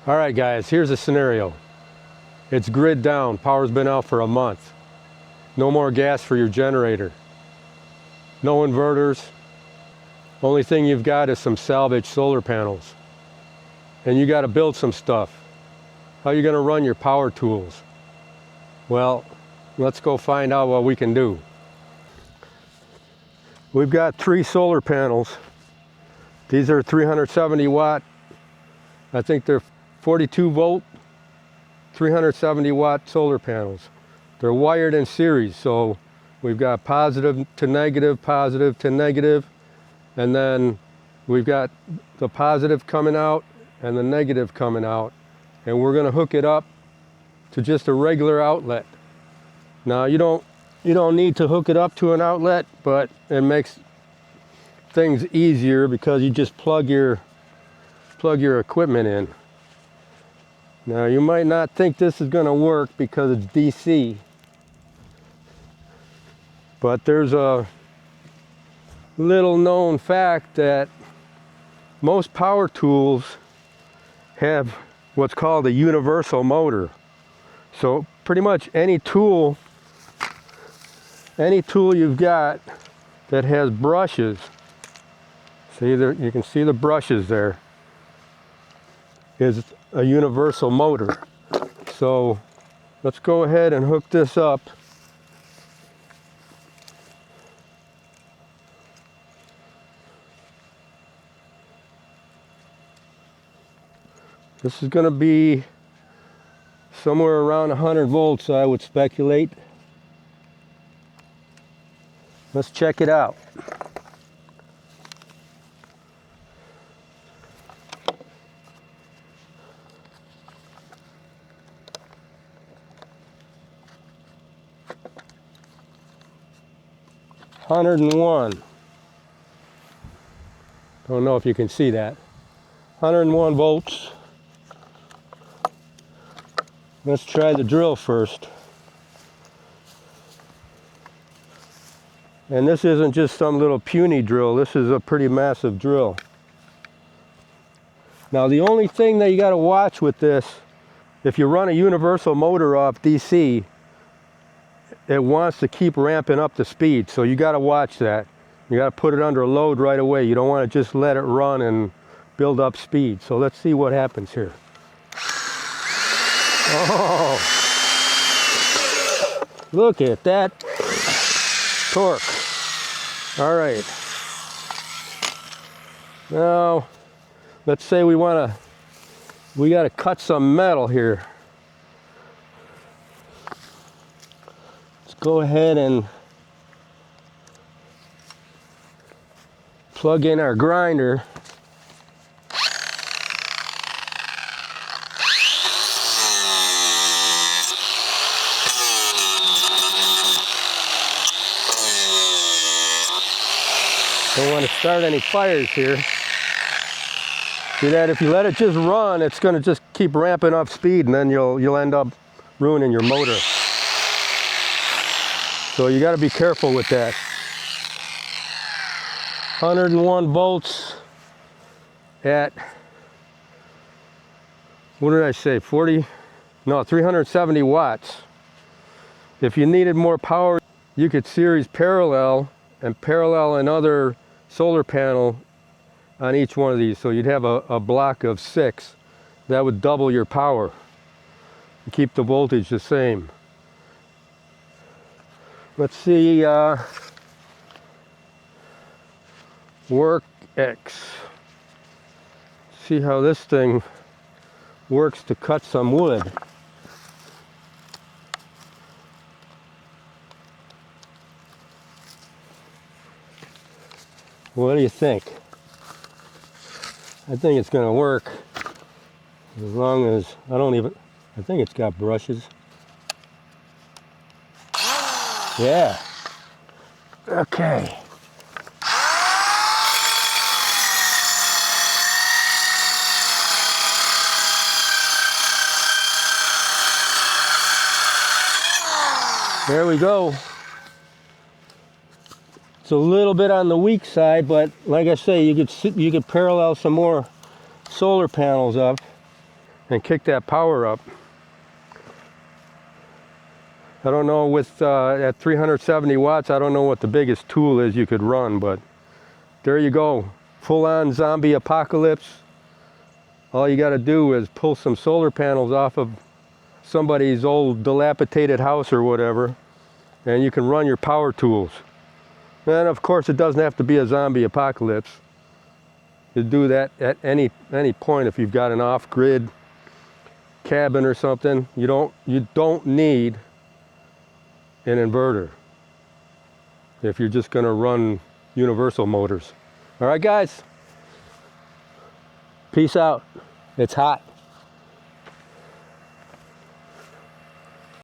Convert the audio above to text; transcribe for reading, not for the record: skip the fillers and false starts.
All right, guys, here's a scenario. It's grid down, power's been out for a month. No more gas for your generator. No inverters. Only thing you've got is some salvaged solar panels. And you got to build some stuff. How are you going to run your power tools? Well, let's go find out what we can do. We've got 3 solar panels. These are 370 watt. I think they're 42 volt, 370 watt solar panels. They're wired in series, so we've got positive to negative, and then we've got the positive coming out and the negative coming out, and we're going to hook it up to just a regular outlet. Now you don't need to hook it up to an outlet, but it makes things easier because you just plug your equipment in. Now you might not think this is going to work because it's DC, but there's a little known fact that most power tools have what's called a universal motor. So pretty much any tool you've got that has brushes, see there, you can see the brushes there, is a universal motor. So let's go ahead and hook this up. This is going to be somewhere around 100 volts, I would speculate. Let's check it out. $101. Don't know if you can see that. 101 volts. Let's try the drill first. And this isn't just some little puny drill, this is a pretty massive drill. Now the only thing that you got to watch with this, if you run a universal motor off DC, it wants to keep ramping up the speed, so you got to watch that. You got to put it under a load right away. You don't want to just let it run and build up speed. So let's see what happens here. Oh, look at that torque. All right. Now, let's say we got to cut some metal here. Let's go ahead and plug in our grinder. Don't want to start any fires here. See that if you let it just run, it's going to just keep ramping up speed, and then you'll end up ruining your motor. So you got to be careful with that. 101 volts at, what did I say, 370 watts. If you needed more power, you could series parallel another solar panel on each one of these. So you'd have a block of 6. That would double your power and keep the voltage the same. Let's see, work X. See how this thing works to cut some wood. What do you think? I think it's going to work, as long as I think it's got brushes. Yeah. Okay. There we go. It's a little bit on the weak side, but like I say, you could parallel some more solar panels up and kick that power up. I don't know, with at 370 watts, I don't know what the biggest tool is you could run, but there you go. Full-on zombie apocalypse. All you got to do is pull some solar panels off of somebody's old dilapidated house or whatever, and you can run your power tools. And of course, it doesn't have to be a zombie apocalypse. You do that at any point if you've got an off-grid cabin or something. You don't need an inverter if you're just going to run universal motors. All right, guys. Peace out. It's hot.